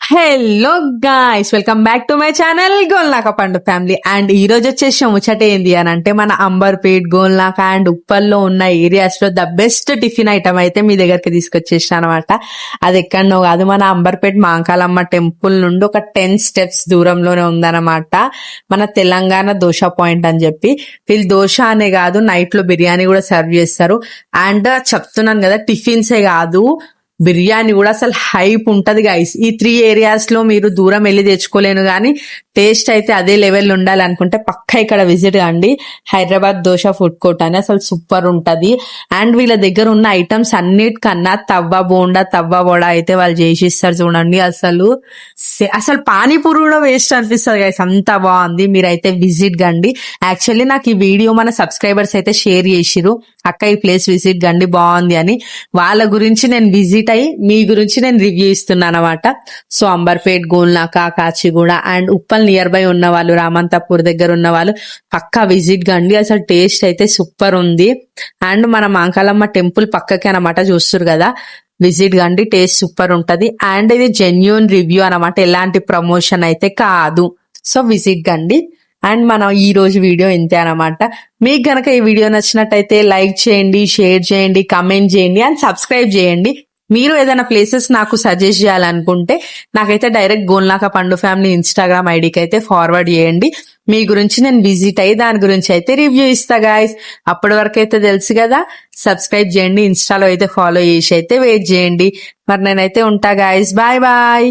Hello guys, welcome back to my channel Golnaka పండు family. And ఈ రోజు వచ్చేసి ముచ్చట ఏంది అని అంటే, మన అంబర్పేట్, గోల్నాక అండ్ ఉప్పల్లో ఉన్న ఏరియాస్ లో ద బెస్ట్ టిఫిన్ ఐటమ్ అయితే మీ దగ్గరికి తీసుకొచ్చేసిన అనమాట. అది ఎక్కడనో కాదు, మన అంబర్పేట్ మాంకాలమ్మ టెంపుల్ నుండి ఒక 10 స్టెప్స్ దూరంలోనే ఉందన్నమాట. మన తెలంగాణ దోశ పాయింట్ అని చెప్పి, వీళ్ళు దోశ అనే కాదు, నైట్ లో బిర్యానీ కూడా సర్వ్ చేస్తారు. అండ్ చెప్తున్నాను కదా, టిఫిన్సే కాదు, బిర్యానీ కూడా అసలు హైప్ ఉంటది గైస్. ఈ 3 ఏరియాస్ లో మీరు దూరం వెళ్ళి తెచ్చుకోలేను కానీ టేస్ట్ అయితే అదే లెవెల్ ఉండాలి అనుకుంటే పక్కా ఇక్కడ విజిట్ కండి. హైదరాబాద్ దోశ ఫుడ్ కోర్ట్ అని అసలు సూపర్ ఉంటది. అండ్ వీళ్ళ దగ్గర ఉన్న ఐటమ్స్ అన్నిటికన్నా తవ్వ బోండా, తవ్వ వడ అయితే వాళ్ళు చేసిస్తారు చూడండి. అసలు పానీపూరి కూడా వేస్ట్ అనిపిస్తుంది గైస్, అంత బాగుంది. మీరైతే విజిట్ కండి. యాక్చువల్లీ నాకు ఈ వీడియో మన సబ్స్క్రైబర్స్ అయితే షేర్ చేసిరు, అక్క ఈ ప్లేస్ విజిట్ కండి బాగుంది అని. వాళ్ళ గురించి నేను విజిట్ అయ్యి మీ గురించి నేను రివ్యూ ఇస్తున్నాను అనమాట. So Amberpet, Golnaka, Kachiguda and Uppal near by ఉన్న వాళ్ళు, రామంతపూర్ దగ్గర ఉన్న వాళ్ళు పక్కా విజిట్ కండి. అసలు టేస్ట్ అయితే సూపర్ ఉంది. అండ్ మన మాంకాలమ్మ టెంపుల్ పక్కకే అనమాట, చూస్తారు కదా. విజిట్ కండి, టేస్ట్ సూపర్ ఉంటది. అండ్ ఇది జెన్యూన్ రివ్యూ అనమాట, ఎలాంటి ప్రమోషన్ అయితే కాదు. సో విజిట్ కండి. అండ్ మనం ఈ రోజు వీడియో ఇంతే అనమాట. మీకు గనక ఈ వీడియో నచ్చినట్టయితే లైక్ చేయండి, షేర్ చేయండి, కమెంట్ చేయండి అండ్ సబ్స్క్రైబ్ చేయండి. మీరు ఏదైనా ప్లేసెస్ నాకు సజెస్ట్ చేయాలనుకుంటే నాకైతే డైరెక్ట్ గోల్నాక పండు ఫ్యామిలీ ఇన్స్టాగ్రామ్ ఐడికి అయితే ఫార్వర్డ్ చేయండి. మీ గురించి నేను విజిట్ అయ్యి దాని గురించి అయితే రివ్యూ ఇస్తా గాయస్. అప్పటి వరకు అయితే తెలుసు కదా, సబ్స్క్రైబ్ చేయండి, ఇన్స్టాలో అయితే ఫాలో చేసి అయితే వెయిట్ చేయండి. మరి నేనైతే ఉంటా గాయస్, బాయ్ బాయ్.